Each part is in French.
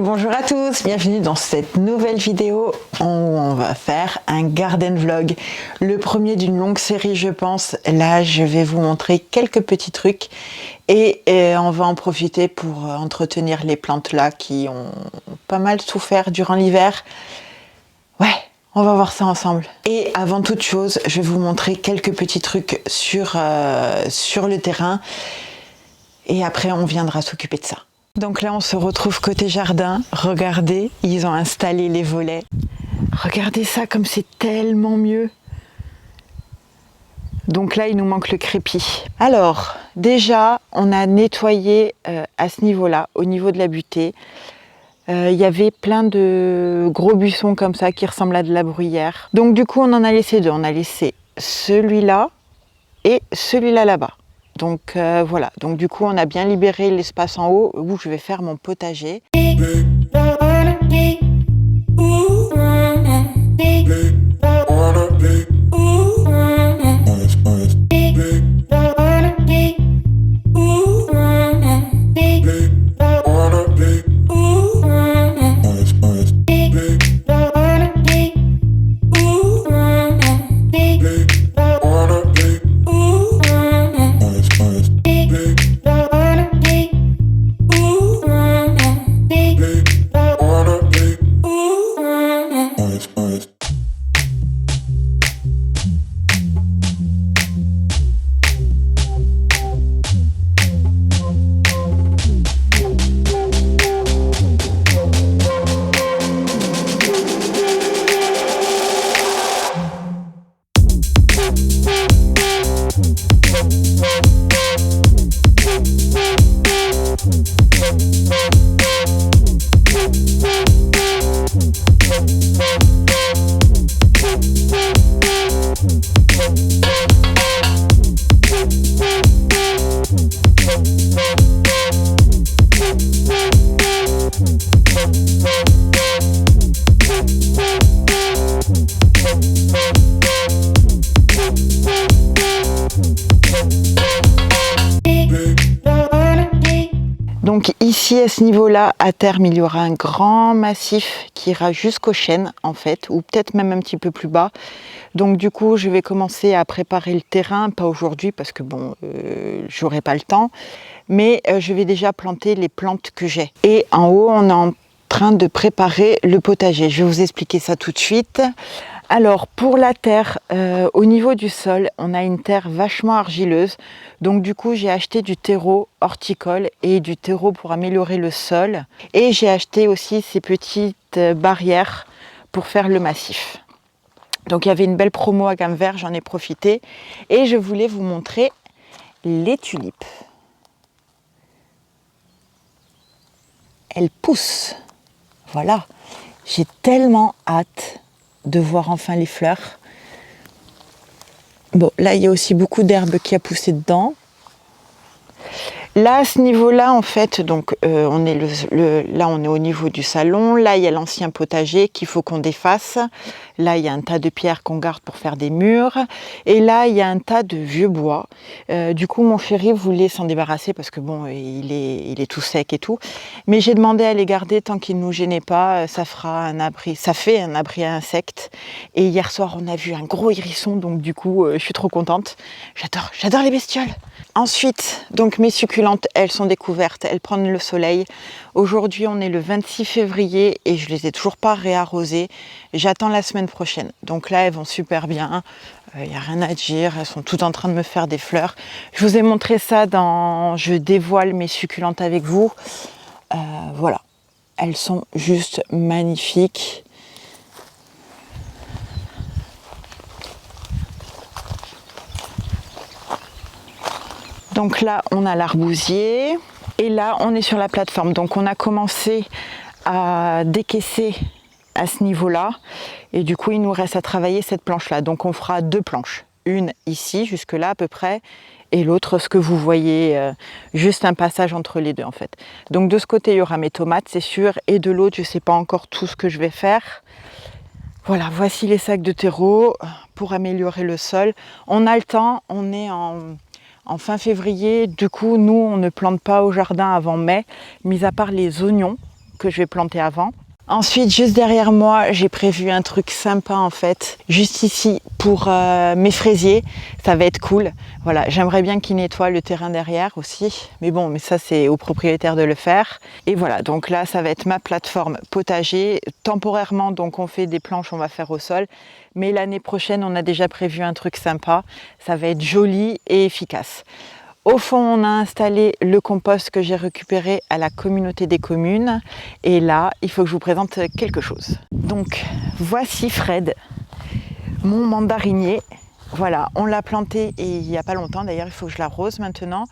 Bonjour à tous, bienvenue dans cette nouvelle vidéo où on va faire un garden vlog. Le premier d'une longue série je pense. Là je vais vous montrer quelques petits trucs et on va en profiter pour entretenir les plantes là qui ont pas mal souffert durant l'hiver. Ouais, on va voir ça ensemble. Et avant toute chose, je vais vous montrer quelques petits trucs sur le terrain et après on viendra s'occuper de ça. Donc là on se retrouve côté jardin, regardez, ils ont installé les volets. Regardez ça comme c'est tellement mieux. Donc là il nous manque le crépi. Alors déjà on a nettoyé à ce niveau-là, au niveau de la butée. Il y avait plein de gros buissons comme ça qui ressemblent à de la bruyère. Donc du coup on en a laissé deux, on a laissé celui-là et celui-là là-bas. Donc voilà, donc du coup on a bien libéré l'espace en haut où je vais faire mon potager. Donc ici à ce niveau-là, à terme, il y aura un grand massif qui ira jusqu'aux chênes en fait, ou peut-être même un petit peu plus bas. Donc du coup, je vais commencer à préparer le terrain, pas aujourd'hui parce que bon, j'aurai pas le temps, mais je vais déjà planter les plantes que j'ai. Et en haut, on est en train de préparer le potager. Je vais vous expliquer ça tout de suite. Alors pour la terre, au niveau du sol, on a une terre vachement argileuse. Donc du coup j'ai acheté du terreau horticole et du terreau pour améliorer le sol. Et j'ai acheté aussi ces petites barrières pour faire le massif. Donc il y avait une belle promo à gamme vert, j'en ai profité. Et je voulais vous montrer les tulipes. Elles poussent. Voilà, j'ai tellement hâte de voir enfin les fleurs. Bon, là il y a aussi beaucoup d'herbe qui a poussé dedans. Là à ce niveau-là en fait, donc on est là on est au niveau du salon. Là il y a l'ancien potager qu'il faut qu'on défasse. Là il y a un tas de pierres qu'on garde pour faire des murs. Et là il y a un tas de vieux bois. Du coup mon chéri voulait s'en débarrasser parce que bon il est tout sec et tout. Mais j'ai demandé à les garder tant qu'ils ne nous gênaient pas. Ça fera un abri, ça fait un abri à insectes. Et hier soir on a vu un gros hérisson, donc du coup je suis trop contente. J'adore les bestioles. Ensuite, donc mes succulentes, elles sont découvertes, elles prennent le soleil. Aujourd'hui, on est le 26 février et je les ai toujours pas réarrosées. J'attends la semaine prochaine. Donc là, elles vont super bien. Il n'y a rien à dire, elles sont toutes en train de me faire des fleurs. Je vous ai montré ça dans Je dévoile mes succulentes avec vous. Voilà, elles sont juste magnifiques. Donc là, on a l'arbousier et là, on est sur la plateforme. Donc on a commencé à décaisser à ce niveau-là et du coup, il nous reste à travailler cette planche-là. Donc on fera deux planches. Une ici, jusque-là à peu près, et l'autre, ce que vous voyez, juste un passage entre les deux en fait. Donc de ce côté, il y aura mes tomates, c'est sûr, et de l'autre, je ne sais pas encore tout ce que je vais faire. Voilà, voici les sacs de terreau pour améliorer le sol. On a le temps, on est en fin février. Du coup, nous, on ne plante pas au jardin avant mai, mis à part les oignons. que je vais planter avant. Ensuite, juste derrière moi, j'ai prévu un truc sympa en fait, juste ici pour mes fraisiers. Ça va être cool. Voilà, j'aimerais bien qu'ils nettoient le terrain derrière aussi, mais bon, mais ça c'est au propriétaire de le faire. Et voilà, donc là, ça va être ma plateforme potager. Temporairement, donc on fait des planches, on va faire au sol, mais l'année prochaine, on a déjà prévu un truc sympa. Ça va être joli et efficace. Au fond, on a installé le compost que j'ai récupéré à la communauté des communes. Et là, il faut que je vous présente quelque chose. Donc, voici Fred, mon mandarinier. Voilà, on l'a planté et il n'y a pas longtemps. D'ailleurs, il faut que je l'arrose maintenant.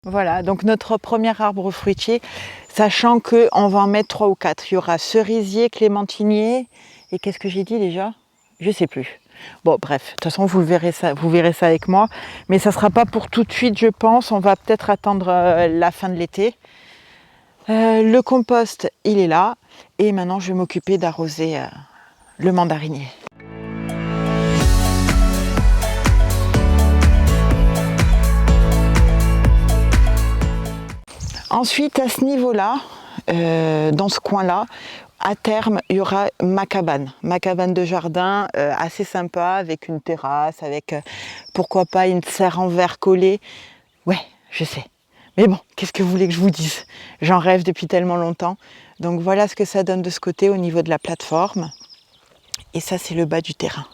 Voilà, donc notre premier arbre fruitier, sachant qu'on va en mettre 3 ou 4. Il y aura cerisier, clémentinier, et qu'est-ce que j'ai dit déjà? Je ne sais plus. Bon, bref, de toute façon, vous verrez ça avec moi. Mais ça ne sera pas pour tout de suite, je pense. On va peut-être attendre la fin de l'été. Le compost, il est là. Et maintenant, je vais m'occuper d'arroser le mandarinier. Ensuite, à ce niveau-là, dans ce coin-là, à terme, il y aura ma cabane de jardin assez sympa, avec une terrasse, avec pourquoi pas une serre en verre collée. Ouais, je sais. Mais bon, qu'est-ce que vous voulez que je vous dise? J'en rêve depuis tellement longtemps. Donc voilà ce que ça donne de ce côté au niveau de la plateforme. Et ça, c'est le bas du terrain.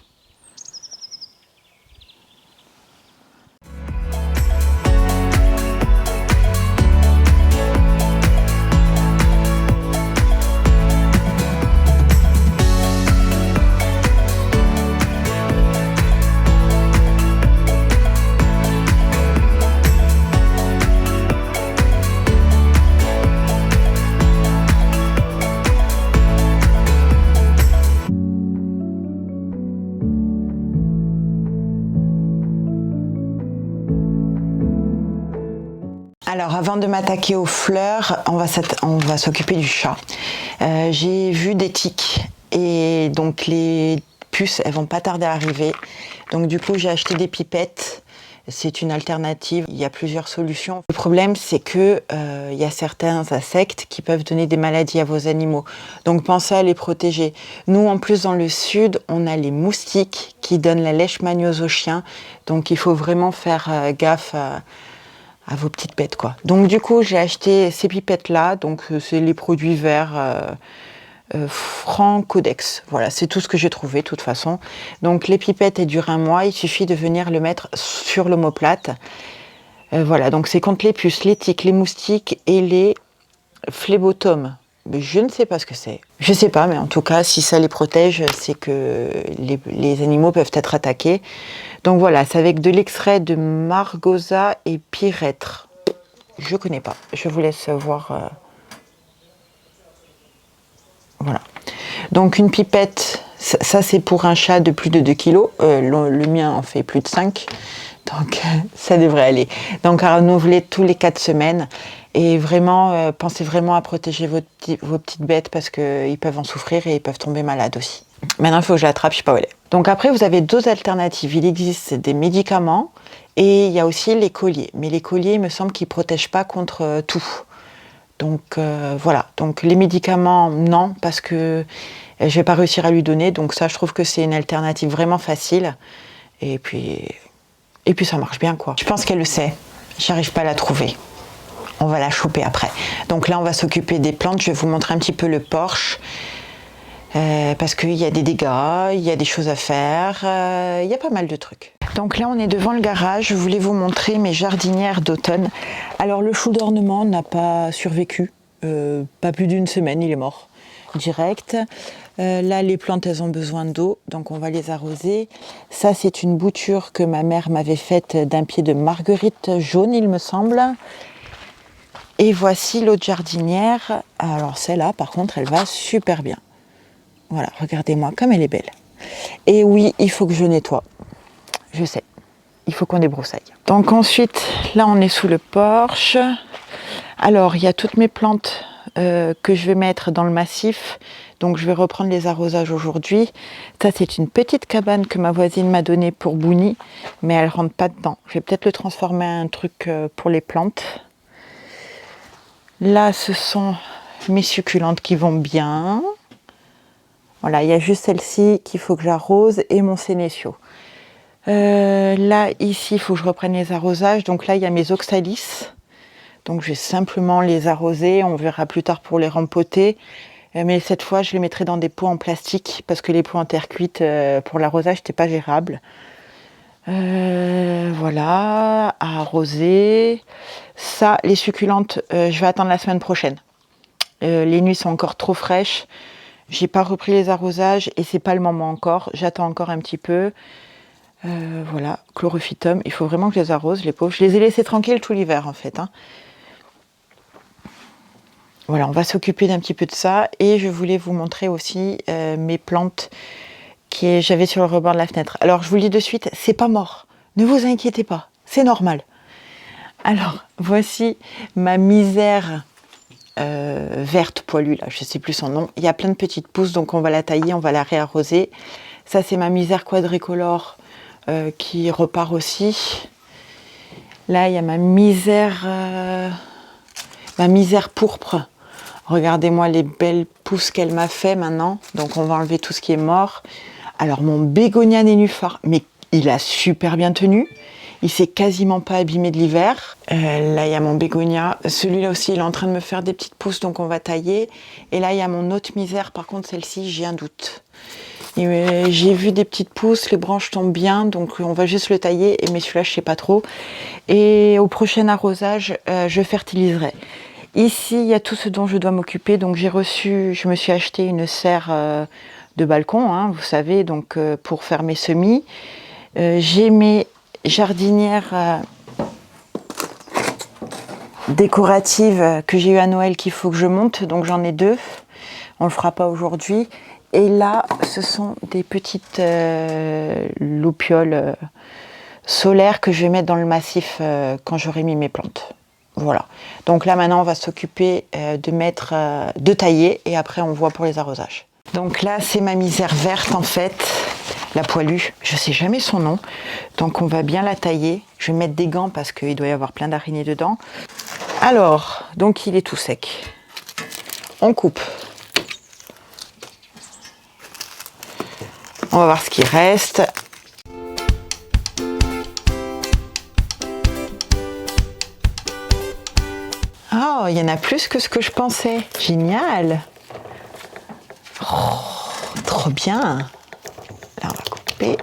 Alors avant de m'attaquer aux fleurs, on va s'occuper du chat. J'ai vu des tiques et donc les puces, elles vont pas tarder à arriver. Donc du coup j'ai acheté des pipettes. C'est une alternative, il y a plusieurs solutions. Le problème c'est que il y a certains insectes qui peuvent donner des maladies à vos animaux. Donc pensez à les protéger. Nous en plus dans le sud, on a les moustiques qui donnent la leishmaniose aux chiens. Donc il faut vraiment faire gaffe à vos petites bêtes quoi. Donc du coup j'ai acheté ces pipettes là, donc c'est les produits verts Franc Codex. Voilà, c'est tout ce que j'ai trouvé de toute façon. Donc les pipettes elles durent 1 mois, il suffit de venir le mettre sur l'omoplate. Voilà, donc c'est contre les puces, les tiques, les moustiques et les phlébotomes. Mais je ne sais pas ce que c'est. Je sais pas, mais en tout cas, si ça les protège, c'est que les animaux peuvent être attaqués. Donc voilà, c'est avec de l'extrait de margosa et pyrètre. je connais pas. Je vous laisse voir. Voilà. Donc une pipette, ça c'est pour un chat de plus de 2 kg. Le mien en fait plus de 5. Donc ça devrait aller. Donc à renouveler tous les 4 semaines. Et vraiment, pensez vraiment à protéger vos petites bêtes parce qu'ils peuvent en souffrir et ils peuvent tomber malades aussi. Maintenant, il faut que je l'attrape, je sais pas où elle est. Donc après, vous avez deux alternatives. Il existe des médicaments et il y a aussi les colliers. Mais les colliers, il me semble qu'ils ne protègent pas contre tout. Donc voilà. Donc les médicaments, non, parce que je ne vais pas réussir à lui donner. Donc ça, je trouve que c'est une alternative vraiment facile. Et puis ça marche bien, quoi. Je pense qu'elle le sait. J'arrive pas à la trouver. On va la choper après. Donc là, on va s'occuper des plantes. Je vais vous montrer un petit peu le porche. Parce qu'il y a des dégâts, il y a des choses à faire, il y a pas mal de trucs. Donc là, on est devant le garage. Je voulais vous montrer mes jardinières d'automne. Alors, le chou d'ornement n'a pas survécu. Pas plus d'une semaine, il est mort. Direct. Là, les plantes, elles ont besoin d'eau, donc on va les arroser. Ça, c'est une bouture que ma mère m'avait faite d'un pied de marguerite jaune, il me semble. Et voici l'autre jardinière. Alors celle-là, par contre, elle va super bien. Voilà, regardez-moi comme elle est belle. Et oui, il faut que je nettoie. Je sais, il faut qu'on débroussaille. Donc ensuite, là, on est sous le porche. Alors, il y a toutes mes plantes que je vais mettre dans le massif. Donc, je vais reprendre les arrosages aujourd'hui. Ça, c'est une petite cabane que ma voisine m'a donnée pour Bouni, mais elle ne rentre pas dedans. Je vais peut-être le transformer en un truc pour les plantes. Là, ce sont mes succulentes qui vont bien. Voilà, il y a juste celle-ci qu'il faut que j'arrose et mon sénécio. Là, ici, il faut que je reprenne les arrosages. Donc là, il y a mes oxalis. Donc je vais simplement les arroser. On verra plus tard pour les rempoter. Mais cette fois, je les mettrai dans des pots en plastique parce que les pots en terre cuite pour l'arrosage, c'était pas gérable. Voilà, à arroser. Ça, les succulentes, je vais attendre la semaine prochaine. Les nuits sont encore trop fraîches. J'ai pas repris les arrosages et c'est pas le moment encore. J'attends encore un petit peu. Voilà, chlorophytum. Il faut vraiment que je les arrose, les pauvres. Je les ai laissés tranquilles tout l'hiver en fait. Voilà, on va s'occuper d'un petit peu de ça. Et je voulais vous montrer aussi mes plantes que j'avais sur le rebord de la fenêtre. Alors, je vous le dis de suite, c'est pas mort. Ne vous inquiétez pas, c'est normal. Alors, voici ma misère verte poilue, là, je ne sais plus son nom. Il y a plein de petites pousses, donc on va la tailler, on va la réarroser. Ça, c'est ma misère quadricolore qui repart aussi. Là, il y a ma misère pourpre. Regardez-moi les belles pousses qu'elle m'a fait maintenant. Donc, on va enlever tout ce qui est mort. Alors, mon bégonia nénuphar, mais il a super bien tenu. Il s'est quasiment pas abîmé de l'hiver. Là, il y a mon bégonia. Celui-là aussi, il est en train de me faire des petites pousses, donc on va tailler. Et là, il y a mon autre misère. Par contre, celle-ci, j'ai un doute. J'ai vu des petites pousses, les branches tombent bien, donc on va juste le tailler. Mais celui-là, je sais pas trop. Et au prochain arrosage, je fertiliserai. Ici, il y a tout ce dont je dois m'occuper. Donc, je me suis acheté une serre de balcon, vous savez, donc pour faire mes semis. J'ai mes jardinières décoratives que j'ai eu à Noël qu'il faut que je monte, donc j'en ai 2. On le fera pas aujourd'hui. Et là, ce sont des petites loupioles solaires que je vais mettre dans le massif quand j'aurai mis mes plantes. Voilà. Donc là, maintenant, on va s'occuper de tailler et après, on voit pour les arrosages. Donc là, c'est ma misère verte en fait, la poilue. Je sais jamais son nom. Donc on va bien la tailler. Je vais mettre des gants parce qu'il doit y avoir plein d'araignées dedans. Alors, donc il est tout sec. On coupe. On va voir ce qui reste. Oh, il y en a plus que ce que je pensais. Génial. Oh, trop bien. Là, on va couper.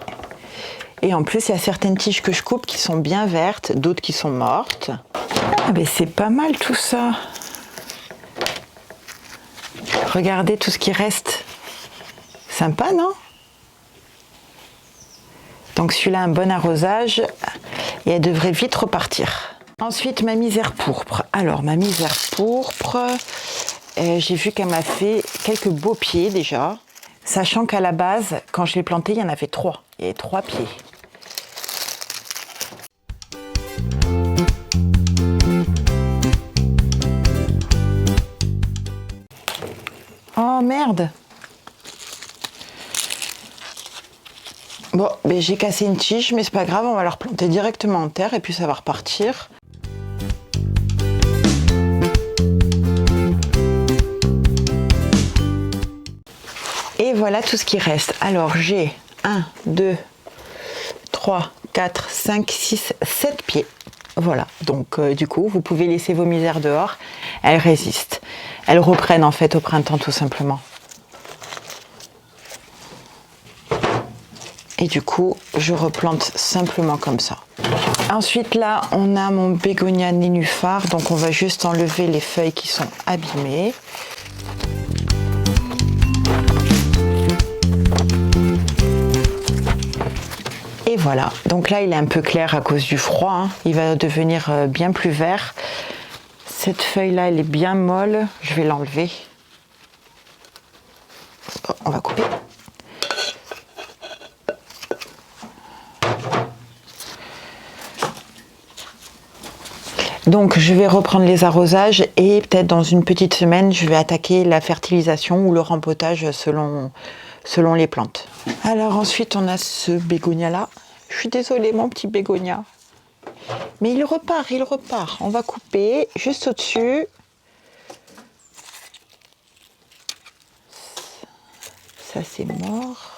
Et en plus, il y a certaines tiges que je coupe qui sont bien vertes, d'autres qui sont mortes. Ah, mais c'est pas mal tout ça. Regardez tout ce qui reste. Sympa, non? Donc celui-là, un bon arrosage. Et elle devrait vite repartir. Ensuite, ma misère pourpre. Alors, ma misère pourpre, j'ai vu qu'elle m'a fait quelques beaux pieds déjà. Sachant qu'à la base, quand je l'ai plantée, il y en avait 3. Il y avait 3 pieds. Oh merde! Bon, ben, j'ai cassé une tige, mais c'est pas grave, on va la replanter directement en terre et puis ça va repartir. Et voilà tout ce qui reste. Alors j'ai 1, 2, 3, 4, 5, 6, 7 pieds. Voilà, donc du coup, vous pouvez laisser vos misères dehors. Elles résistent. Elles reprennent en fait au printemps tout simplement. Et du coup, je replante simplement comme ça. Ensuite, là, on a mon bégonia nénuphar. Donc, on va juste enlever les feuilles qui sont abîmées. Et voilà. Donc là, il est un peu clair à cause du froid, hein. Il va devenir bien plus vert. Cette feuille-là, elle est bien molle. Je vais l'enlever. On va couper. Donc je vais reprendre les arrosages et peut-être dans une petite semaine, je vais attaquer la fertilisation ou le rempotage selon les plantes. Alors ensuite, on a ce bégonia là. Je suis désolée, mon petit bégonia. Mais il repart, il repart. On va couper juste au-dessus. Ça, c'est mort.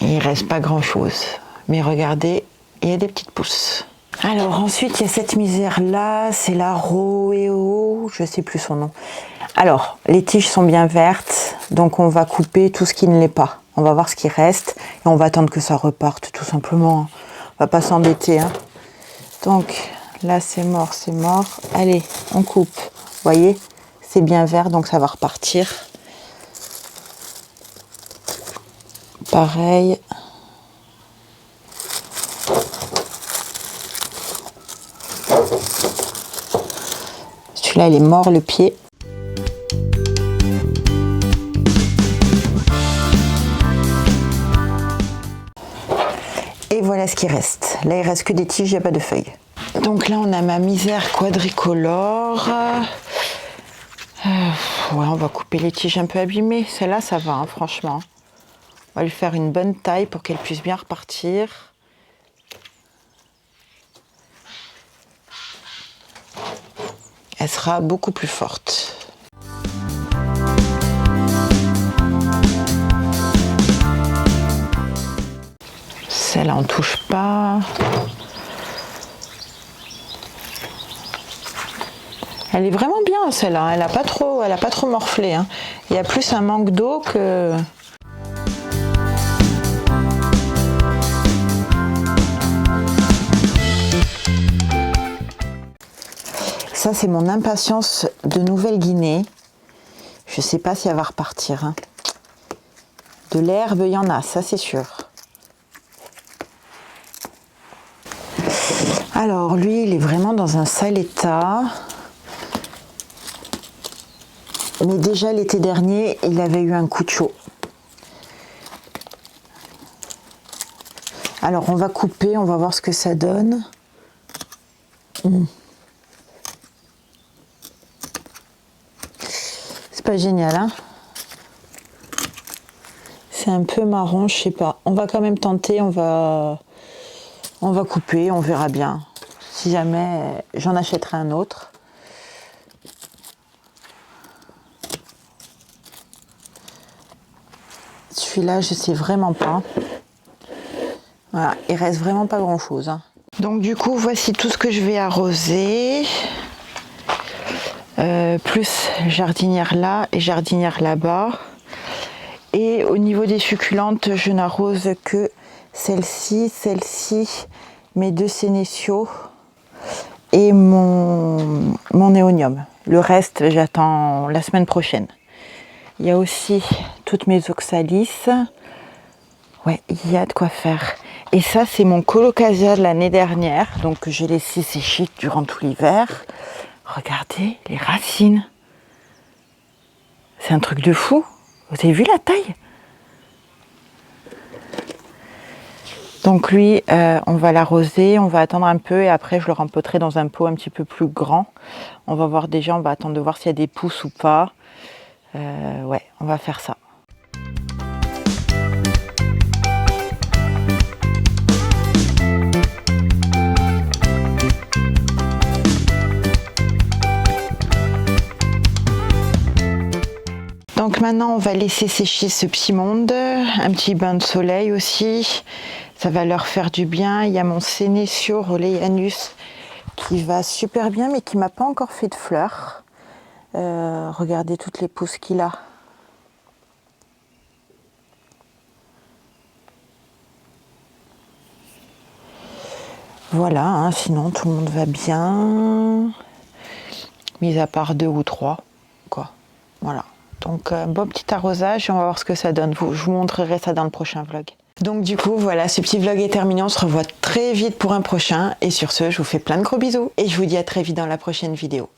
Il reste pas grand chose, mais regardez, il y a des petites pousses. Alors ensuite, il y a cette misère là, c'est la Roeo, je sais plus son nom. Alors, les tiges sont bien vertes, donc on va couper tout ce qui ne l'est pas. On va voir ce qui reste et on va attendre que ça reparte tout simplement. On va pas s'embêter, hein. Donc là, c'est mort, c'est mort. Allez, on coupe. Vous voyez, c'est bien vert, donc ça va repartir. Pareil. Celui-là, il est mort, le pied. Et voilà ce qui reste. Là, il reste que des tiges, il n'y a pas de feuilles. Donc là, on a ma misère quadricolore. Ouais, on va couper les tiges un peu abîmées. Celle-là, ça va, hein, franchement. On va lui faire une bonne taille pour qu'elle puisse bien repartir. Elle sera beaucoup plus forte. Celle-là, on ne touche pas. Elle est vraiment bien, celle-là. Elle n'a pas trop morflé, hein. Il y a plus un manque d'eau que... Ça, c'est mon impatience de Nouvelle-Guinée. Je ne sais pas si elle va repartir, hein. De l'herbe, il y en a, ça c'est sûr. Alors, lui, il est vraiment dans un sale état. Mais déjà, l'été dernier, il avait eu un coup de chaud. Alors, on va couper, on va voir ce que ça donne. C'est pas génial, hein? C'est un peu marron, je sais pas. On va quand même tenter, on va couper, on verra bien. Si jamais, j'en achèterai un autre. Celui-là, je sais vraiment pas. Voilà, il reste vraiment pas grand-chose, hein. Donc du coup, voici tout ce que je vais arroser. Plus jardinière là et jardinière là-bas. Et au niveau des succulentes, je n'arrose que celle-ci, mes 2 sénéciaux et mon néonium. Le reste, j'attends la semaine prochaine. Il y a aussi toutes mes oxalis. Ouais, il y a de quoi faire. Et ça, c'est mon colocasia de l'année dernière, donc que j'ai laissé sécher durant tout l'hiver. Regardez les racines. C'est un truc de fou. Vous avez vu la taille? Donc lui, on va l'arroser, on va attendre un peu et après je le rempoterai dans un pot un petit peu plus grand. On va voir déjà, on va attendre de voir s'il y a des pousses ou pas. Ouais, on va faire ça. Donc maintenant on va laisser sécher ce petit monde, un petit bain de soleil aussi, ça va leur faire du bien. Il y a mon Senecio Rolleianus qui va super bien mais qui m'a pas encore fait de fleurs. Regardez toutes les pousses qu'il a. Voilà, hein, sinon tout le monde va bien, mis à part 2 ou 3, quoi. Voilà. Donc bon petit arrosage, on va voir ce que ça donne. Je vous montrerai ça dans le prochain vlog. Donc du coup voilà, ce petit vlog est terminé, on se revoit très vite pour un prochain. Et sur ce, je vous fais plein de gros bisous et je vous dis à très vite dans la prochaine vidéo.